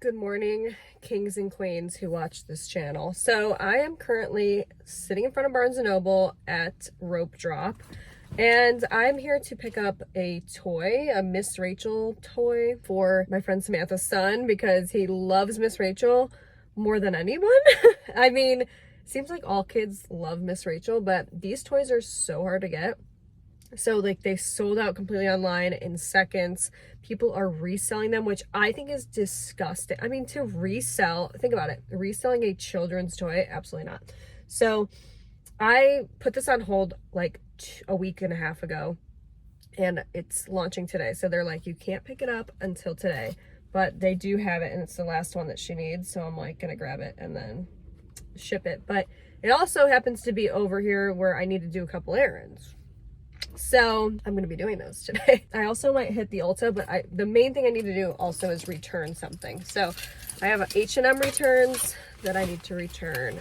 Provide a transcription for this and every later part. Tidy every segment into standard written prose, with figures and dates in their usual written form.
Good morning, kings and queens who watch this channel. So I am currently sitting in front of Barnes & Noble at Rope Drop, and I'm here to pick up a toy, a Miss Rachel toy for my friend Samantha's son because he loves Miss Rachel more than anyone. I mean, seems like all kids love Miss Rachel, but these toys are so hard to get. So like they sold out completely online in seconds. People are reselling them, which I think is disgusting. I mean, to resell, think about it, reselling a children's toy, absolutely not. So I put this on hold like a week and a half ago, and it's launching today. So they're like, you can't pick it up until today, but they do have it, and it's the last one that she needs. So I'm like gonna grab it and then ship it. But it also happens to be over here where I need to do a couple errands. So I'm going to be doing those today. I also might hit the Ulta, but the main thing I need to do also is return something. So I have H&M returns that I need to return.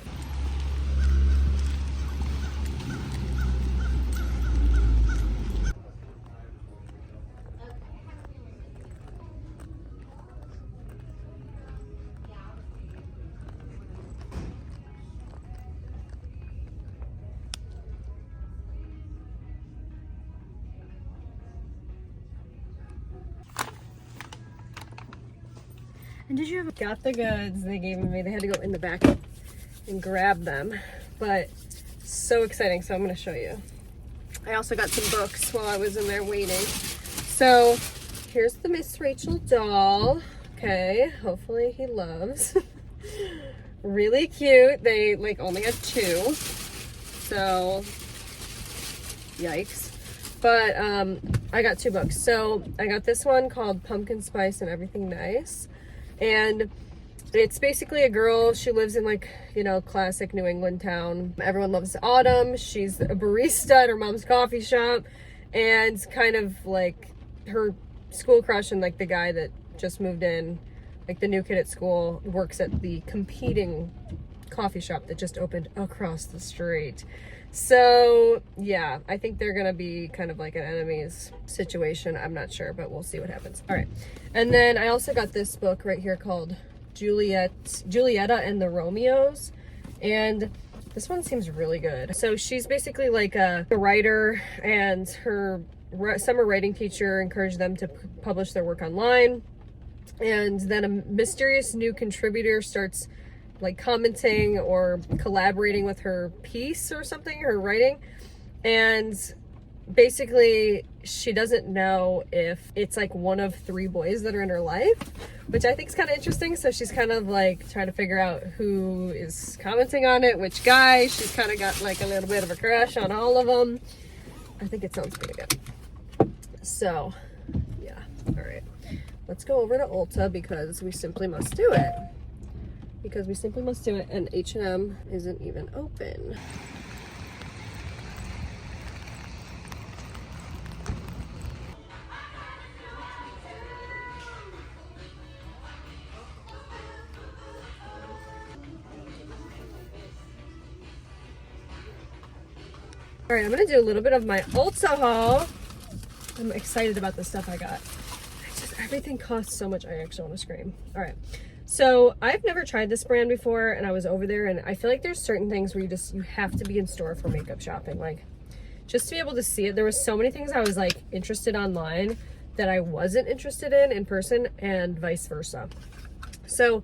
And did you ever got the goods they gave me? They had to go in the back and grab them, but so exciting. So I'm going to show you. I also got some books while I was in there waiting. So here's the Miss Rachel doll. Okay, hopefully he loves. Really cute. They like only had two, so yikes. But I got two books. So I got this one called Pumpkin Spice and Everything Nice. And it's basically a girl, she lives in like, you know, classic New England town. Everyone loves Autumn. She's a barista at her mom's coffee shop, and kind of like her school crush and like the guy that just moved in, like the new kid at school, works at the competing coffee shop that just opened across the street. So yeah, I think they're gonna be kind of like an enemies situation. I'm not sure, but we'll see what happens. All right, and then I also got this book right here called Julieta and the Romeos, and this one seems really good. So she's basically like a writer, and her summer writing teacher encouraged them to publish their work online, and then a mysterious new contributor starts like commenting or collaborating with her piece or something, her writing, and basically she doesn't know if it's like one of three boys that are in her life, which I think is kind of interesting. So she's kind of like trying to figure out who is commenting on it, which guy. She's kind of got like a little bit of a crush on all of them. I think it sounds pretty good. So yeah, all right, let's go over to Ulta because we simply must do it. And H&M isn't even open. All right, I'm gonna do a little bit of my Ulta haul. I'm excited about the stuff I got. Everything costs so much, I actually want to scream. All right. So I've never tried this brand before, and I was over there, and I feel like there's certain things where you have to be in store for makeup shopping, like just to be able to see it. There was so many things I was like interested online that I wasn't interested in person, and vice versa. So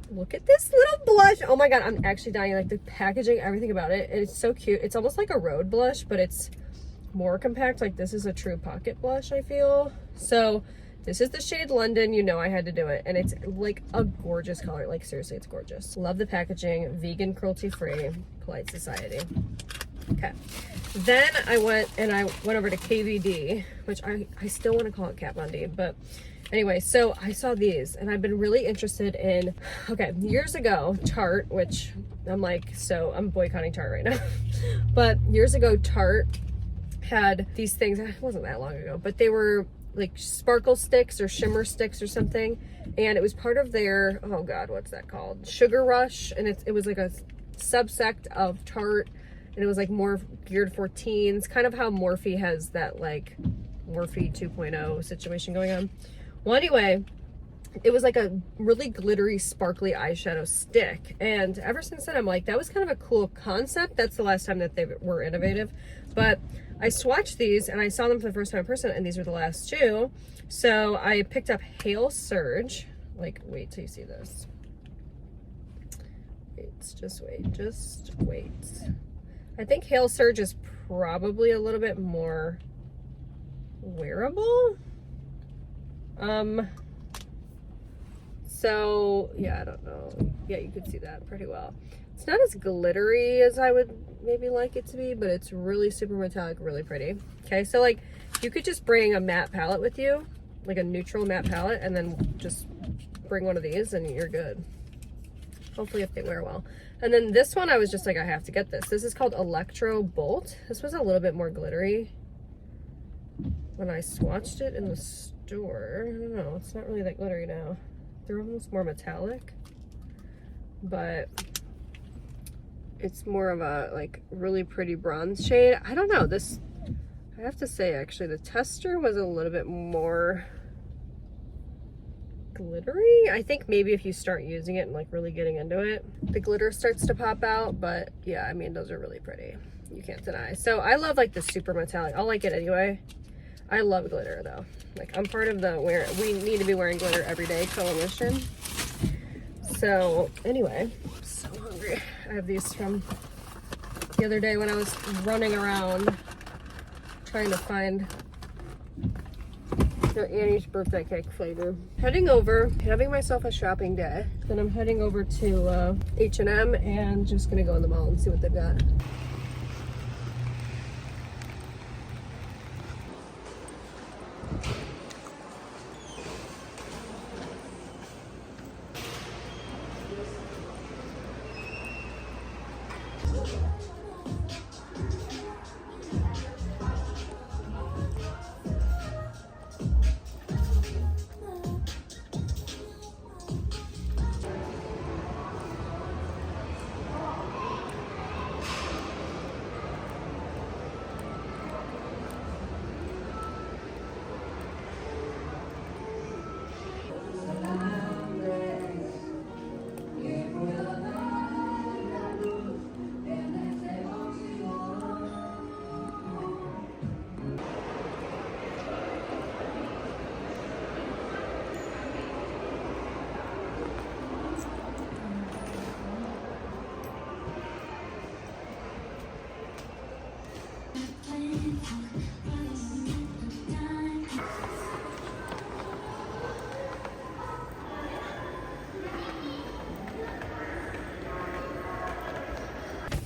look at this little blush. Oh my god, I'm actually dying. Like the packaging, everything about it, it's so cute. It's almost like a road blush, but it's more compact. Like this is a true pocket blush, I feel. So this is the shade London. You know I had to do it, and it's like a gorgeous color. Like seriously, it's gorgeous. Love the packaging. Vegan, cruelty free, polite society. Okay, then I went over to KVD, which I still want to call it Kat Von D, but anyway, so I saw these, and I've been really interested in, okay, years ago, Tarte, which I'm like, so I'm boycotting Tarte right now, but years ago, Tarte had these things. It wasn't that long ago, but they were like sparkle sticks or shimmer sticks or something, and it was part of their, oh god, what's that called, Sugar Rush, and it was like a subsect of Tarte, and it was like more geared for teens, kind of how Morphe has that like Morphe 2.0 situation going on. Well, anyway, it was like a really glittery, sparkly eyeshadow stick. And ever since then, I'm like, that was kind of a cool concept. That's the last time that they were innovative. But I swatched these and I saw them for the first time in person, and these were the last two. So I picked up Hail Surge. Like, wait till you see this. Wait, just wait. I think Hail Surge is probably a little bit more wearable. So yeah, I don't know. Yeah, you could see that pretty well. It's not as glittery as I would maybe like it to be, but it's really super metallic, really pretty. Okay, so like you could just bring a matte palette with you, like a neutral matte palette, and then just bring one of these and you're good. Hopefully if they wear well. And then this one, I was just like, I have to get this. This is called Electro Bolt. This was a little bit more glittery when I swatched it in the store. I don't know, it's not really that glittery now. They're almost more metallic, but it's more of a like really pretty bronze shade. I don't know, this, I have to say actually the tester was a little bit more glittery. I think maybe if you start using it and like really getting into it, the glitter starts to pop out. But yeah, I mean, those are really pretty, you can't deny. So I love like the super metallic. I'll like it anyway. I love glitter though. Like I'm part of the we need to be wearing glitter every day coalition. So anyway, I'm so hungry. I have these from the other day when I was running around trying to find their Annie's birthday cake flavor. Heading over, having myself a shopping day. Then I'm heading over to H&M and just gonna go in the mall and see what they've got.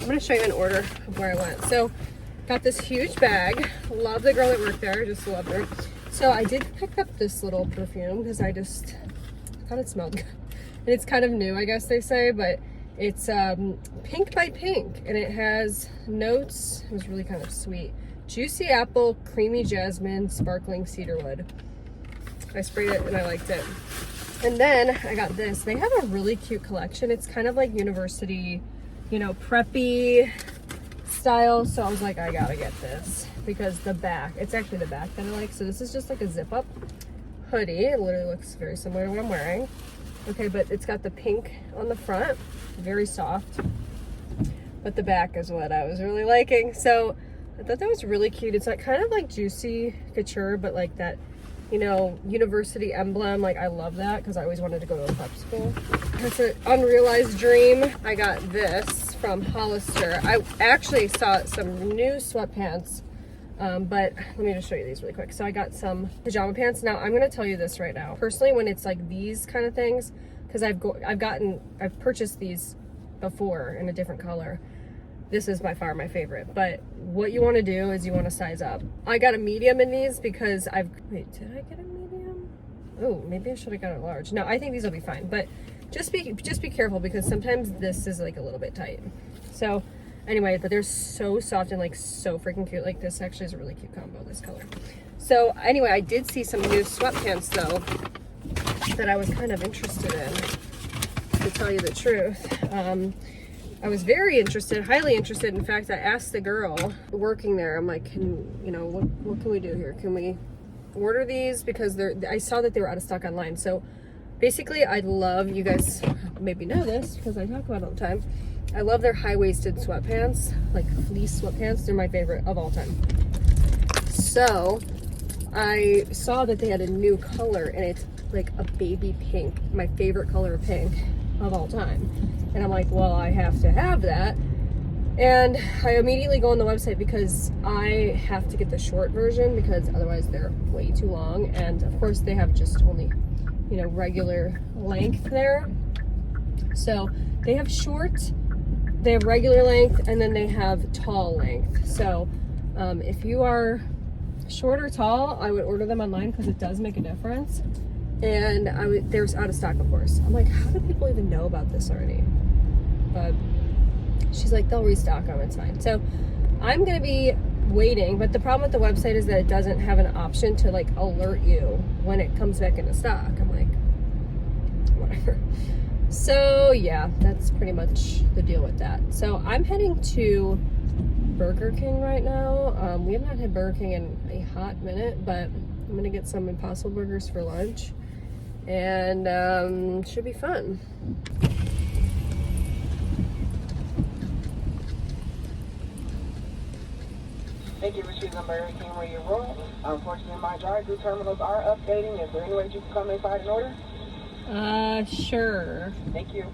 I'm gonna show you an order of where I went. So got this huge bag. Love the girl that worked there, just loved her. So I did pick up this little perfume because I thought it smelled good. And it's kind of new, I guess they say, but it's Pink by Pink, and it has notes. It was really kind of sweet. Juicy apple, creamy jasmine, sparkling cedarwood. I sprayed it and I liked it. And then I got this. They have a really cute collection. It's kind of like university, you know, preppy style. So I was like, I gotta get this because the back, it's actually the back that I like. So this is just like a zip up hoodie. It literally looks very similar to what I'm wearing. Okay, but it's got the pink on the front, very soft. But the back is what I was really liking. So I thought that was really cute. It's like kind of like Juicy Couture, but like that, you know, university emblem. Like I love that because I always wanted to go to a prep school. It's an unrealized dream. I got this from Hollister. I actually saw some new sweatpants, but let me just show you these really quick. So I got some pajama pants. Now I'm gonna tell you this right now. Personally, when it's like these kind of things, because I've purchased these before in a different color. This is by far my favorite, but what you want to do is you want to size up. I got a medium in these because wait, did I get a medium? Oh, maybe I should have got a large. No, I think these will be fine, but just be careful because sometimes this is like a little bit tight. So anyway, but they're so soft and like so freaking cute. Like this actually is a really cute combo, this color. So anyway, I did see some new sweatpants though that I was kind of interested in, to tell you the truth. I was very interested, highly interested. In fact, I asked the girl working there, I'm like, what can we do here? Can we order these? Because I saw that they were out of stock online. So Basically, I love, you guys maybe know this because I talk about it all the time, I love their high-waisted sweatpants, like fleece sweatpants. They're my favorite of all time. So I saw that they had a new color, and it's like a baby pink, my favorite color of pink of all time. And I'm like, well, I have to have that. And I immediately go on the website because I have to get the short version because otherwise they're way too long. And of course they have just only, you know, regular length there. So they have short, they have regular length, and then they have tall length. So if you are short or tall, I would order them online because it does make a difference. And there's out of stock, of course. I'm like, how do people even know about this already? But she's like, they'll restock them, it's fine. So I'm gonna be waiting, but the problem with the website is that it doesn't have an option to like alert you when it comes back into stock. I'm like, whatever. So yeah, that's pretty much the deal with that. So I'm heading to Burger King right now. We have not had Burger King in a hot minute, but I'm gonna get some Impossible Burgers for lunch, and should be fun. Thank you for choosing Burger King where you roll. Unfortunately, my drive-through terminals are updating. Is there any way you can come inside and order? Sure. Thank you.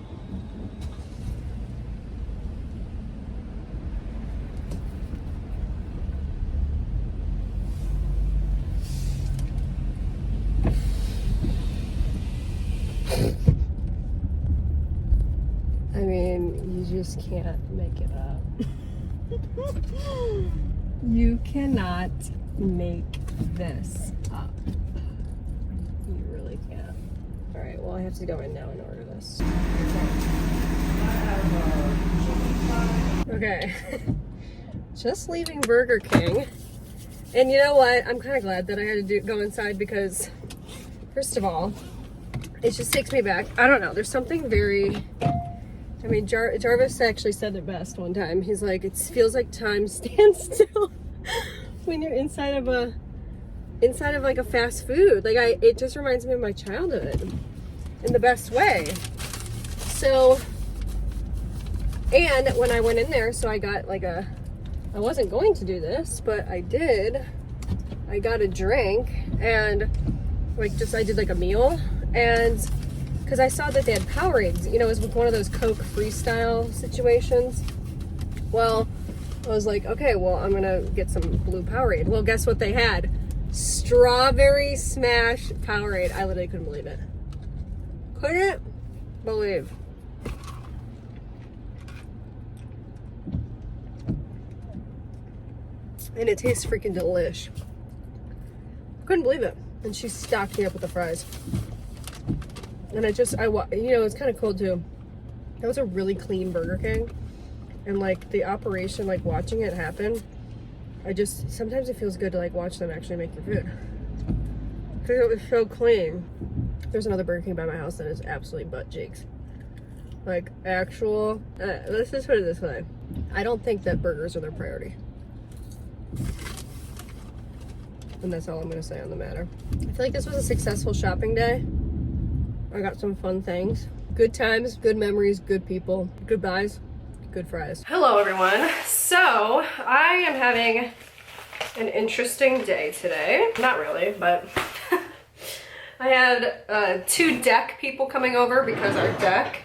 I mean, you just can't make it up. You cannot make this up. You really can't. All right, well, I have to go in now and order this. Okay. Just leaving Burger King. And you know what? I'm kind of glad that I had to go inside because, first of all, it just takes me back. I don't know. There's something very... I mean, Jarvis actually said it best one time. He's like, it feels like time stands still when you're inside of like a fast food. Like it just reminds me of my childhood in the best way. So, and when I went in there, so I got like I wasn't going to do this, but I did. I got a drink and like I did like a meal, and because I saw that they had Powerades, you know, it was with one of those Coke freestyle situations. Well, I was like, okay, well, I'm gonna get some blue Powerade. Well, guess what they had? Strawberry Smash Powerade. I literally couldn't believe it. Couldn't believe. And it tastes freaking delish. Couldn't believe it. And she stocked me up with the fries. And you know, it's kind of cool too. That was a really clean Burger King. And like the operation, like watching it happen, sometimes it feels good to like watch them actually make your food. Because it was so clean. There's another Burger King by my house that is absolutely butt cheeks. Like actual, let's just put it this way. I don't think that burgers are their priority. And that's all I'm gonna say on the matter. I feel like this was a successful shopping day. I got some fun things. Good times, good memories, good people, good buys, good fries. Hello everyone. So I am having an interesting day today. Not really, but I had 2 deck people coming over because our deck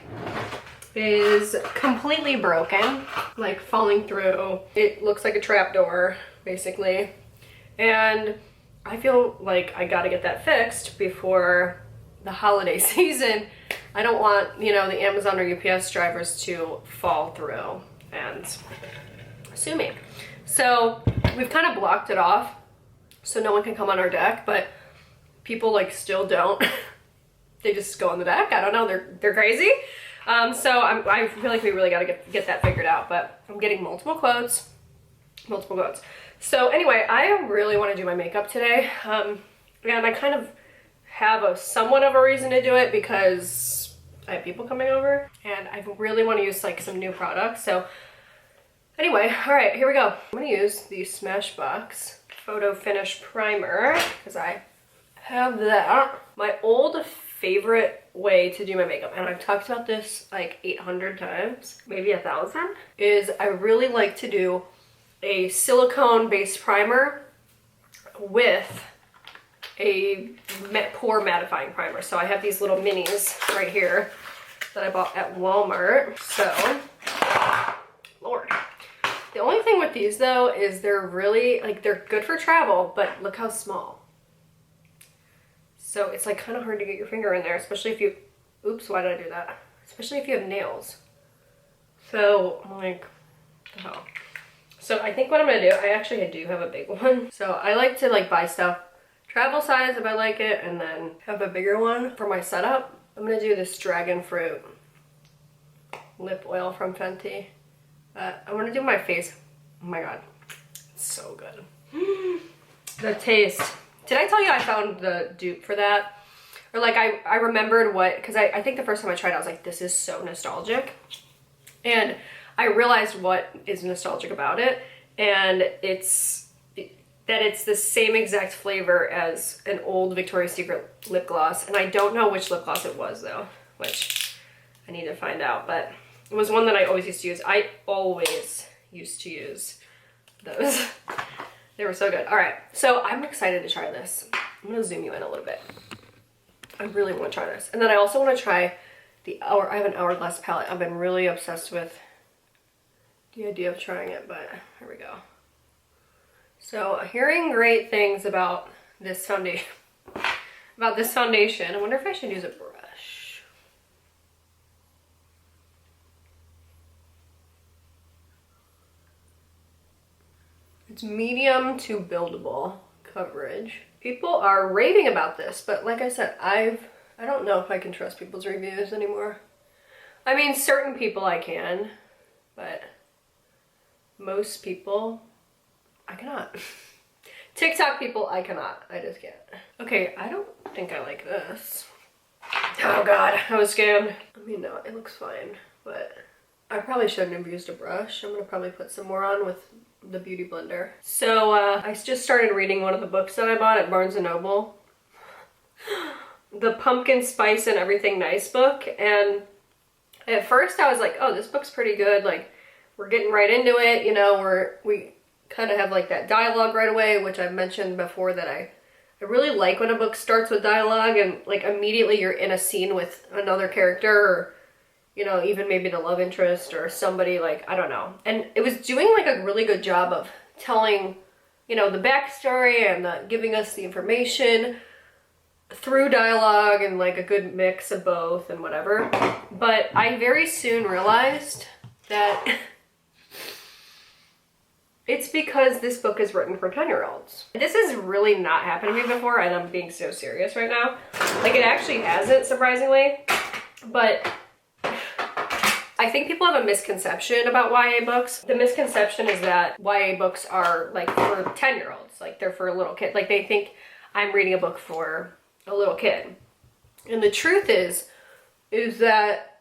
is completely broken, like falling through. It looks like a trap door, basically. And I feel like I gotta get that fixed before the holiday season. I don't want, you know, the Amazon or UPS drivers to fall through and sue me. So we've kind of blocked it off so no one can come on our deck, but people like still don't. They just go on the deck. I don't know, they're crazy. So I feel like we really gotta get that figured out, but I'm getting multiple quotes. So anyway, I really want to do my makeup today. And I kind of have somewhat of a reason to do it because I have people coming over and I really want to use like some new products. So anyway, all right, here we go. I'm going to use the Smashbox Photo Finish Primer because I have that. My old favorite way to do my makeup, and I've talked about this like 800 times, maybe 1,000, is I really like to do a silicone based primer with a pore mattifying primer. So I have these little minis right here that I bought at Walmart. So, Lord. The only thing with these though is they're really, like, they're good for travel, but look how small. So it's like kind of hard to get your finger in there, especially if you, oops, why did I do that? Especially if you have nails. So I'm like, oh. So I think what I'm gonna do, I do have a big one. So I like to like buy stuff travel size if I like it, and then have a bigger one for my setup. I'm gonna do this dragon fruit lip oil from Fenty. I want to do my face. Oh my god, it's so good. The taste. Did I tell you I found the dupe for that? Or like I remembered what, because I think the first time I tried it, I was like, this is so nostalgic. And I realized what is nostalgic about it, and it's that it's the same exact flavor as an old Victoria's Secret lip gloss. And I don't know which lip gloss it was though, which I need to find out, but it was one that I always used to use. I always used to use those. They were so good. All right, so I'm excited to try this. I'm gonna zoom you in a little bit. I really want to try this. And then I also want to try I have an Hourglass palette. I've been really obsessed with the idea of trying it, but here we go. So hearing great things about this foundation. I wonder if I should use a brush. It's medium to buildable coverage. People are raving about this, but like I said, I don't know if I can trust people's reviews anymore. I mean, certain people I can, but most people, I cannot. TikTok people, I cannot. I just can't. Okay, I don't think I like this. Oh god, I was scared. I mean, no, it looks fine, but I probably shouldn't have used a brush. I'm gonna probably put some more on with the Beauty Blender. So I just started reading one of the books that I bought at Barnes & Noble. The Pumpkin Spice and Everything Nice book. And at first I was like, oh, this book's pretty good. Like, we're getting right into it. You know, we kind of have like that dialogue right away, which I've mentioned before that I really like when a book starts with dialogue and like immediately you're in a scene with another character, or you know, even maybe the love interest or somebody, like, I don't know. And it was doing like a really good job of telling, you know, the backstory and giving us the information through dialogue and like a good mix of both and whatever. But I very soon realized that it's because this book is written for 10-year-olds. This has really not happened to me before, and I'm being so serious right now. Like, it actually hasn't, surprisingly. But I think people have a misconception about YA books. The misconception is that YA books are like for 10-year-olds, like they're for a little kid. Like they think I'm reading a book for a little kid. And the truth is that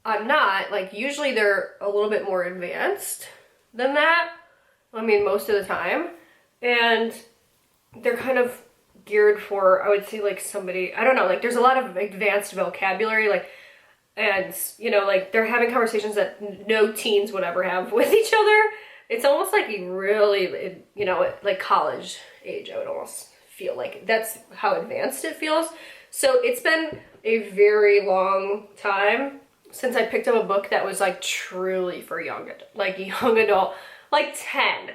I'm not. Like, usually they're a little bit more advanced than that. I mean, most of the time. And they're kind of geared for, I would say, like somebody, I don't know, like there's a lot of advanced vocabulary, like, and, you know, like they're having conversations that no teens would ever have with each other. It's almost like you really, you know, like college age, I would almost feel like that's how advanced it feels. So it's been a very long time since I picked up a book that was like truly for young adult, like 10.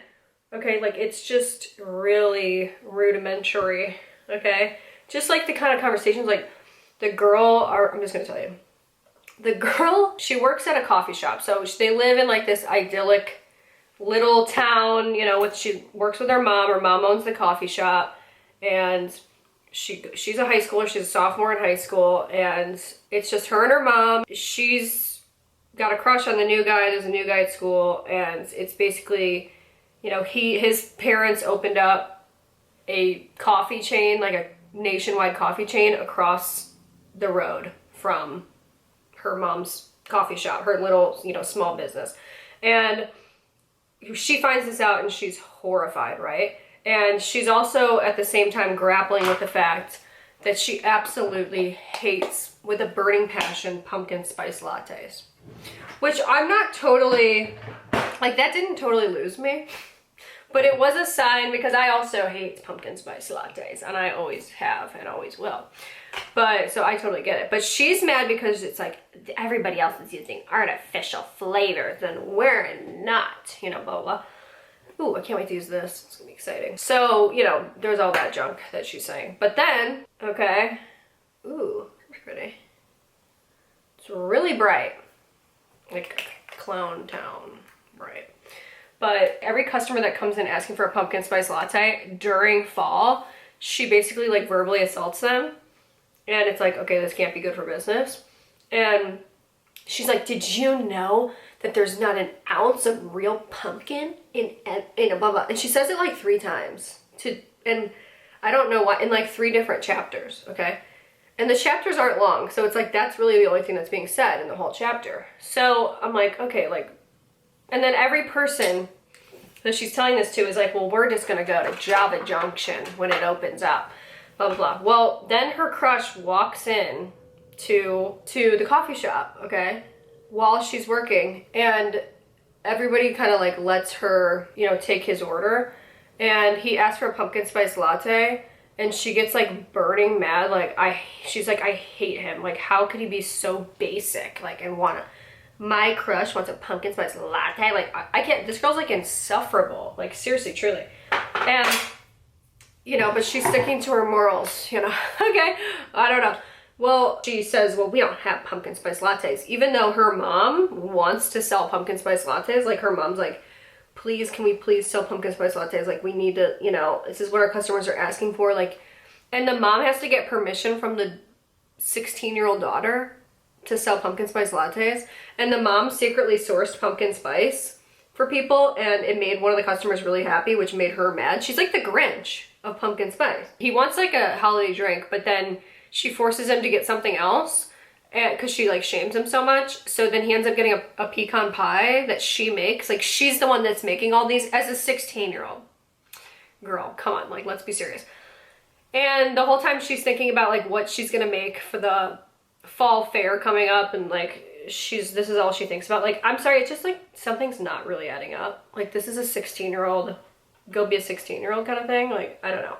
Okay, like it's just really rudimentary. Okay, just like the kind of conversations, like the girl, I'm just gonna tell you. The girl, she works at a coffee shop. So they live in like this idyllic little town, you know, she works with her mom. Her mom owns the coffee shop, and she's a high schooler. She's a sophomore in high school, and it's just her and her mom. She's got a crush on the new guy. There's a new guy at school, and it's basically, you know, his parents opened up a coffee chain, like a nationwide coffee chain across the road from her mom's coffee shop, her little, you know, small business. And she finds this out and she's horrified, right? And she's also at the same time grappling with the fact that she absolutely hates with a burning passion pumpkin spice lattes. Which I'm not totally, like that didn't totally lose me. But it was a sign because I also hate pumpkin spice lattes and I always have and always will. But so I totally get it. But she's mad because it's like everybody else is using artificial flavors and we're not, you know, blah, blah. Ooh, I can't wait to use this. It's gonna be exciting. So, you know, there's all that junk that she's saying. But then, okay. Ooh, that's pretty. It's really bright. Like Clown Town bright. But every customer that comes in asking for a pumpkin spice latte during fall, she basically like verbally assaults them. And it's like, okay, this can't be good for business. And she's like, did you know that there's not an ounce of real pumpkin in a blah, blah. And she says it like 3 times. And I don't know why, in like 3 different chapters, okay? And the chapters aren't long. So it's like, that's really the only thing that's being said in the whole chapter. So I'm like, okay, like, and then every person that she's telling this to is like, well, we're just gonna go to Java Junction when it opens up, blah, blah, blah. Well, then her crush walks in to the coffee shop, okay, while she's working, and everybody kind of like lets her, you know, take his order, and he asks for a pumpkin spice latte, and she gets like burning mad, like she's like, I hate him, like how could he be so basic, like, and wanna, my crush wants a pumpkin spice latte. Like, I can't, this girl's like insufferable. Like, seriously, truly. And, you know, but she's sticking to her morals, you know. Okay, I don't know. Well, she says, well, we don't have pumpkin spice lattes. Even though her mom wants to sell pumpkin spice lattes, like her mom's like, please, can we please sell pumpkin spice lattes? Like, we need to, you know, this is what our customers are asking for. Like, and the mom has to get permission from the 16-year-old daughter to sell pumpkin spice lattes, and the mom secretly sourced pumpkin spice for people, and it made one of the customers really happy, which made her mad. She's like the Grinch of pumpkin spice. He wants like a holiday drink, but then she forces him to get something else because she like shames him so much. So then he ends up getting a pecan pie that she makes. Like, she's the one that's making all these as a 16-year-old girl. Come on, like, let's be serious. And the whole time she's thinking about like what she's gonna make for the fall fair coming up, and like this is all she thinks about. Like, I'm sorry, it's just like something's not really adding up. Like, this is a 16-year-old, go be a 16-year-old kind of thing. Like, I don't know.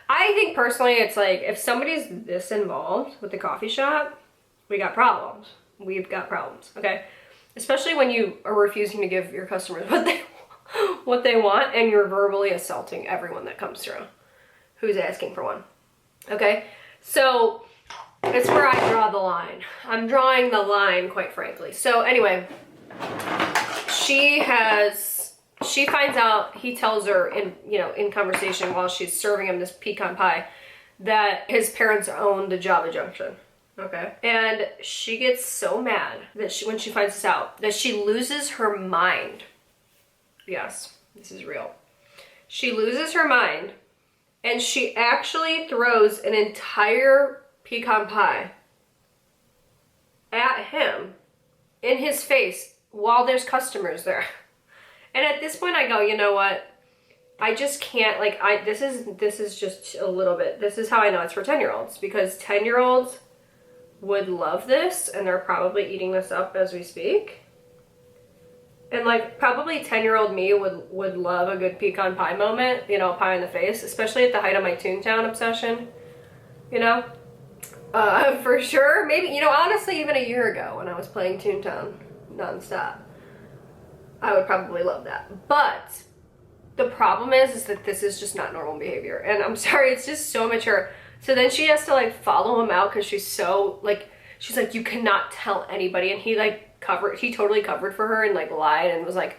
I think personally it's like, if somebody's this involved with the coffee shop, we got problems. We've got problems, okay? Especially when you are refusing to give your customers what they want, and you're verbally assaulting everyone that comes through who's asking for one, okay? So it's where I draw the line. I'm drawing the line, quite frankly. So anyway, she finds out, he tells her in conversation while she's serving him this pecan pie, that his parents own the Java Junction. Okay. And she gets so mad that when she finds this out, that she loses her mind. Yes, this is real. She loses her mind, and she actually throws an entire pecan pie at him in his face while there's customers there. And at this point I go, you know what? I just can't, like, this is just a little bit, this is how I know it's for 10-year-olds, because 10-year-olds would love this, and they're probably eating this up as we speak. And like, probably 10-year-old me would love a good pecan pie moment, you know, pie in the face, especially at the height of my Toontown obsession, you know? For sure. Maybe, you know, honestly, even a year ago when I was playing Toontown nonstop, I would probably love that. But the problem is that this is just not normal behavior. And I'm sorry, it's just so immature. So then she has to like follow him out because she's so like, she's like, you cannot tell anybody. And he like he totally covered for her and like lied and was like,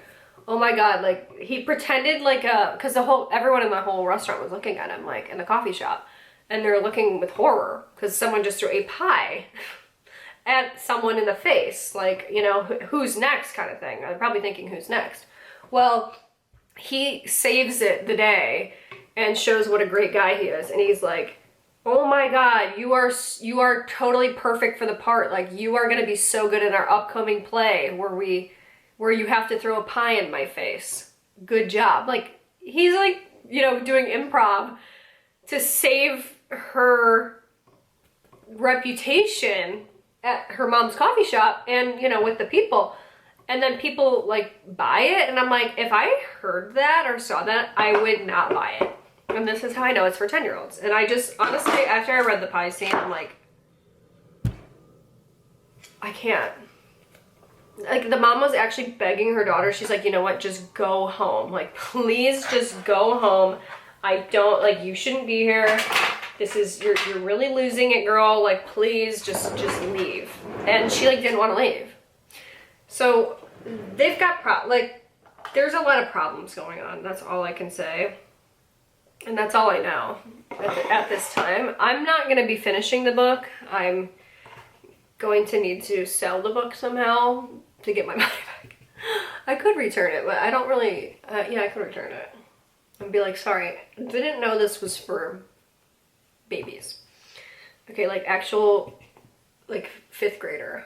oh my God, like he pretended like because everyone in the whole restaurant was looking at him, like in the coffee shop. And they're looking with horror because someone just threw a pie at someone in the face. Like, you know, who's next kind of thing. I'm probably thinking, who's next? Well, he saves it the day and shows what a great guy he is. And he's like, oh my God, you are totally perfect for the part. Like, you are going to be so good in our upcoming play where you have to throw a pie in my face. Good job. Like, he's like, you know, doing improv to save her reputation at her mom's coffee shop and, you know, with the people. And then people like buy it. And I'm like, if I heard that or saw that, I would not buy it. And this is how I know it's for 10-year-olds. And I just, honestly, after I read the pie scene, I'm like, I can't. Like, the mom was actually begging her daughter. She's like, you know what? Just go home. Like, please just go home. I don't, like, you shouldn't be here. This is, you're really losing it, girl. Like, please just leave. And she, like, didn't want to leave. So, they've got, like, there's a lot of problems going on. That's all I can say. And that's all I know at this time. I'm not going to be finishing the book. I'm going to need to sell the book somehow to get my money back. I could return it, but I don't really, yeah, I could return it. And be like, sorry, didn't know this was for babies. Okay, like actual, like 5th grader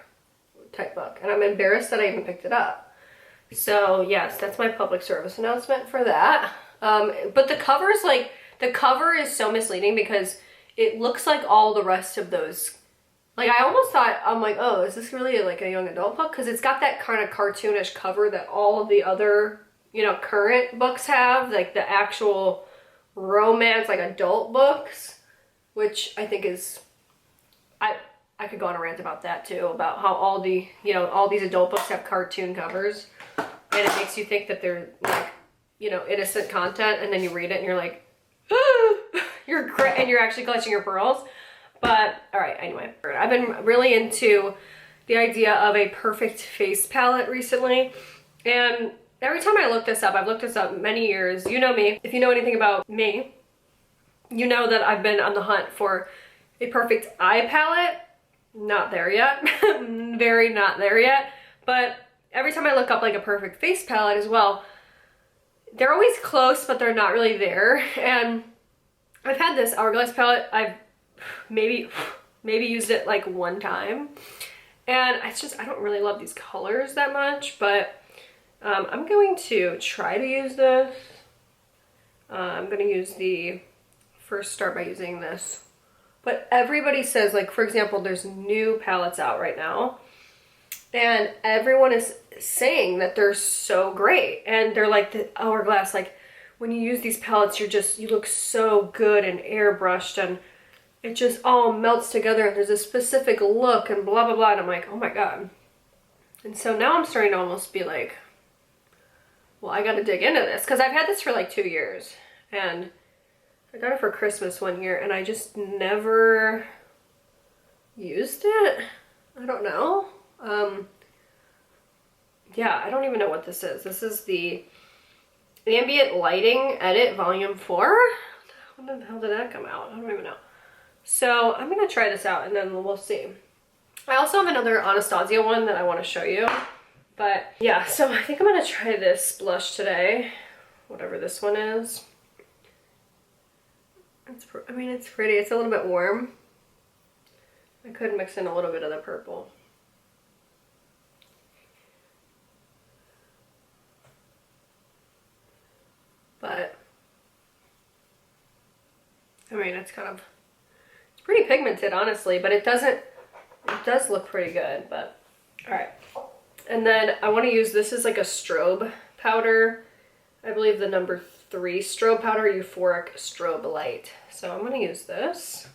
type book. And I'm embarrassed that I even picked it up. So yes, that's my public service announcement for that. But the cover's like, the cover is so misleading because it looks like all the rest of those. Like, I almost thought, I'm like, oh, is this really like a young adult book? Because it's got that kind of cartoonish cover that all of the other, you know, current books have. Like the actual romance, like adult books, which I think is, I could go on a rant about that too, about how all the, you know, all these adult books have cartoon covers. And it makes you think that they're like, you know, innocent content. And then you read it and you're like, and you're actually clutching your pearls. But all right, anyway, I've been really into the idea of a perfect face palette recently. And every time I look this up, I've looked this up many years. You know me. If you know anything about me, you know that I've been on the hunt for a perfect eye palette. Not there yet. Very not there yet. But every time I look up like a perfect face palette as well, they're always close, but they're not really there. And I've had this Hourglass palette. I've maybe used it like one time. And it's just, I don't really love these colors that much, but I'm going to try to use this. I'm going to use start by using this. But everybody says, like, for example, there's new palettes out right now. And everyone is saying that they're so great. And they're like the Hourglass, like when you use these palettes, you look so good and airbrushed and it just all melts together and there's a specific look and blah, blah, blah. And I'm like, oh my God. And so now I'm starting to almost be like, well, I got to dig into this. Because I've had this for like 2 years. And I got it for Christmas one year and I just never used it. I don't know. Yeah, I don't even know what this is. This is the Ambient Lighting Edit Volume 4. When the hell did that come out? I don't even know. So I'm going to try this out and then we'll see. I also have another Anastasia one that I want to show you. But yeah, so I think I'm going to try this blush today. Whatever this one is. I mean, it's pretty. It's a little bit warm. I could mix in a little bit of the purple. But, I mean, it's pretty pigmented, honestly, but it does look pretty good, but, all right. And then I want to use, this is like a strobe powder. I believe the number 3 strobe powder, Euphoric Strobe Light. So I'm going to use this.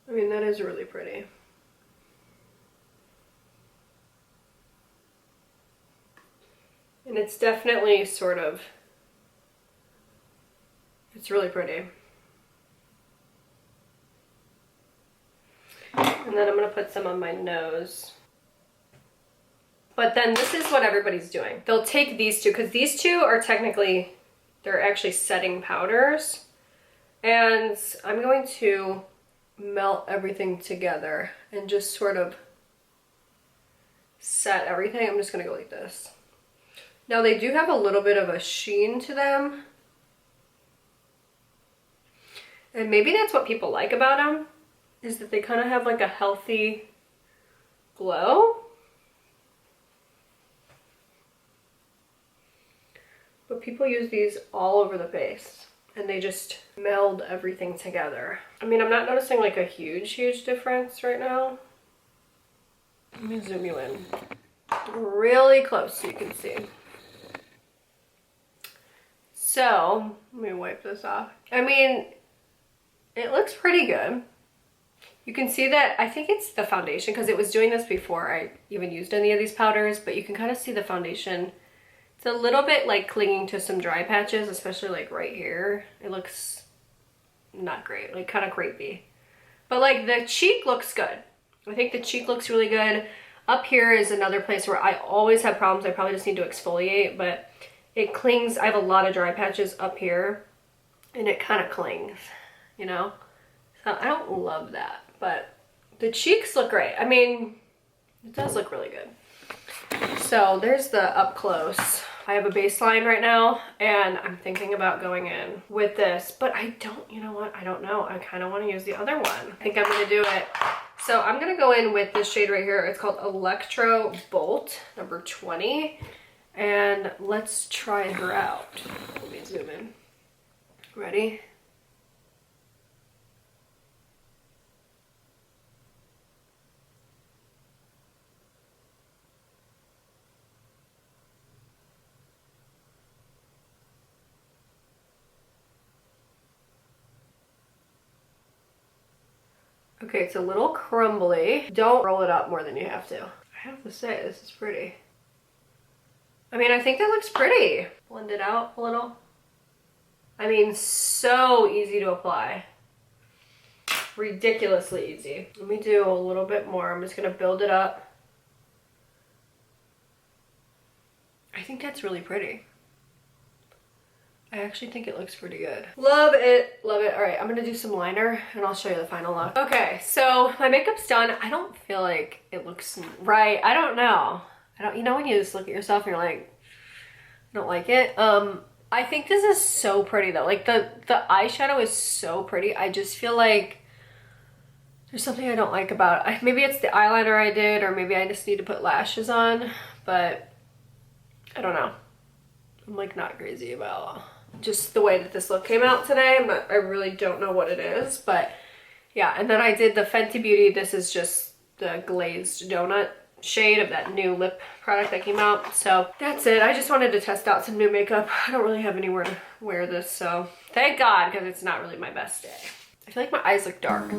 I mean, that is really pretty. And it's definitely sort of, it's really pretty. And then I'm going to put some on my nose. But then this is what everybody's doing. They'll take these two, because these two are technically, they're actually setting powders. And I'm going to melt everything together and just sort of set everything. I'm just going to go like this. Now they do have a little bit of a sheen to them. And maybe that's what people like about them, is that they kind of have like a healthy glow. But but people use these all over the face and they just meld everything together. I mean, I'm not noticing like a huge difference right now. Let me zoom you in really close so you can see. So, let me wipe this off. I mean, it looks pretty good. You can see that, I think it's the foundation because it was doing this before I even used any of these powders, but you can kind of see the foundation. It's a little bit like clinging to some dry patches, especially like right here. It looks not great, like kind of crepey. But like the cheek looks good. I think the cheek looks really good. Up here is another place where I always have problems. I probably just need to exfoliate, but it clings. I have a lot of dry patches up here and it kind of clings, you know? So I don't love that, but the cheeks look great. I mean, it does look really good. So there's the up close. I have a baseline right now and I'm thinking about going in with this, but I don't, you know what? I don't know. I kind of want to use the other one. I think I'm going to do it. So I'm going to go in with this shade right here. It's called Electro Bolt number 20. And let's try her out. Let me zoom in. Ready? Okay, it's a little crumbly. Don't roll it up more than you have to. I have to say, this is pretty. I mean, I think that looks pretty. Blend it out a little. I mean, so easy to apply. Ridiculously easy. Let me do a little bit more. I'm just gonna build it up. I think that's really pretty. I actually think it looks pretty good. Love it, love it. All right, I'm gonna do some liner and I'll show you the final look. Okay, so my makeup's done. I don't feel like it looks right. I don't know. You know when you just look at yourself and you're like, I don't like it. I think this is so pretty though. Like the eyeshadow is so pretty. I just feel like there's something I don't like about it. Maybe it's the eyeliner I did, or maybe I just need to put lashes on, but I don't know. I'm like not crazy about just the way that this look came out today. I really don't know what it is, but yeah. And then I did the Fenty Beauty. This is just the glazed donut shade of that new lip product that came out. So that's it. I just wanted to test out some new makeup. I don't really have anywhere to wear this, so thank God, because it's not really my best day. I feel like my eyes look dark.